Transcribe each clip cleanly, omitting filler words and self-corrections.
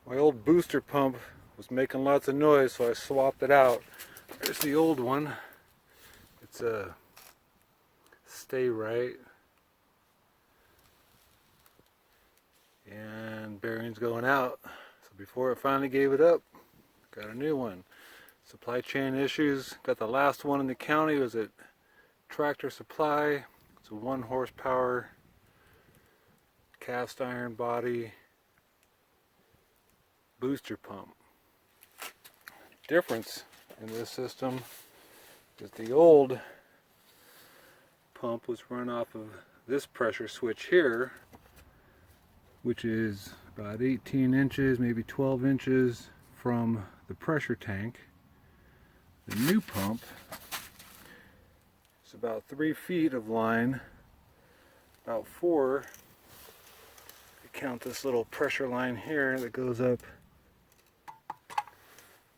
My old booster pump was making lots of noise, so I swapped it out. There's the old one. It's a sta-rite. And bearing's going out. So before it finally gave it up, got a new one. Supply chain issues. Got the last one in the county. It was at Tractor Supply. It's a 1 horsepower cast iron body booster pump. Difference in this system is the old pump was run off of this pressure switch here, which is about 18 inches, maybe 12 inches from the pressure tank. The new pump is about 3 feet of line, about 4. You count this little pressure line here that goes up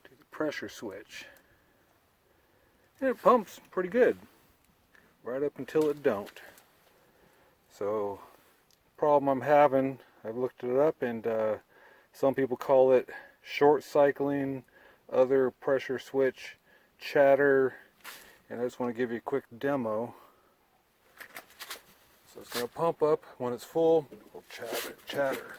to the pressure switch. And it pumps pretty good, right up until it don't. So, problem I'm having, I've looked it up, and some people call it short cycling, other pressure switch chatter, and I just want to give you a quick demo. So it's going to pump up. When it's full, it will chatter.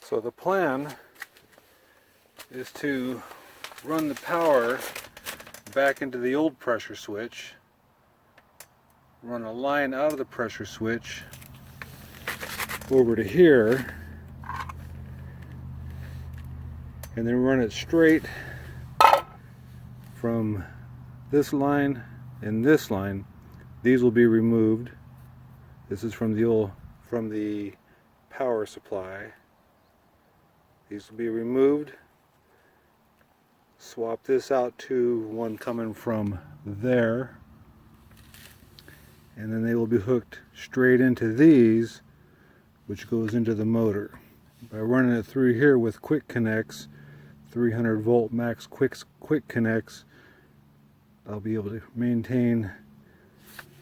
So the plan is to run the power back into the old pressure switch, run a line out of the pressure switch over to here, and then run it straight from this line and this line. These will be removed. This is from the power supply. These will be removed. Swap this out to one coming from there. And then they will be hooked straight into these, which goes into the motor. By running it through here with quick connects, 300 volt max quick connects, I'll be able to maintain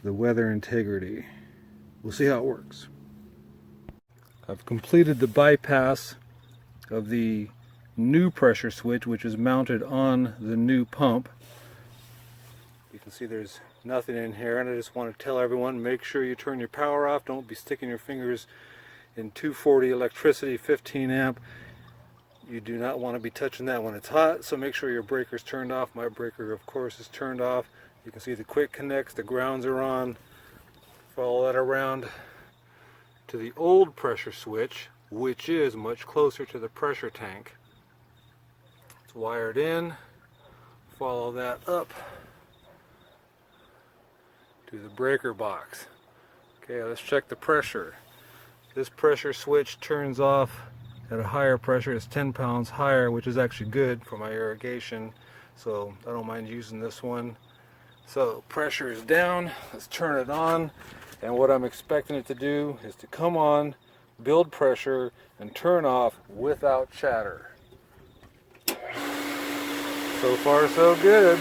the weather integrity. We'll see how it works. I've completed the bypass of the new pressure switch, which is mounted on the new pump. You can see there's nothing in here, and I just want to tell everyone, make sure you turn your power off. Don't be sticking your fingers in 240 electricity, 15 amp. You do not want to be touching that when it's hot, so make sure your breaker's turned off. My breaker, of course, is turned off. You can see the quick connects, the grounds are on. Follow that around to the old pressure switch, which is much closer to the pressure tank. It's wired in. Follow that up to the breaker box. Okay, let's check the pressure. This pressure switch turns off at a higher pressure. It's 10 pounds higher, which is actually good for my irrigation, so I don't mind using this one. So pressure is down. Let's turn it on, and what I'm expecting it to do is to come on, build pressure, and turn off without chatter. So far so good.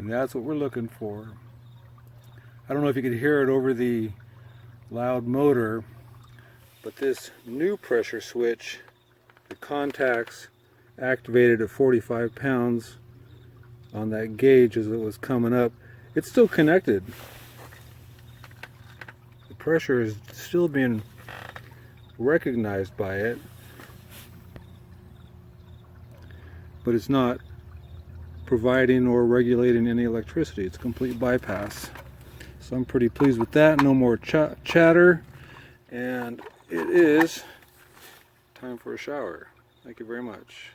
And that's what we're looking for. I don't know if you could hear it over the loud motor, but this new pressure switch, the contacts activated at 45 pounds on that gauge as it was coming up. It's still connected. The pressure is still being recognized by it, but it's not providing or regulating any electricity. It's a complete bypass. So I'm pretty pleased with that. No more chatter, and it is time for a shower. Thank you very much.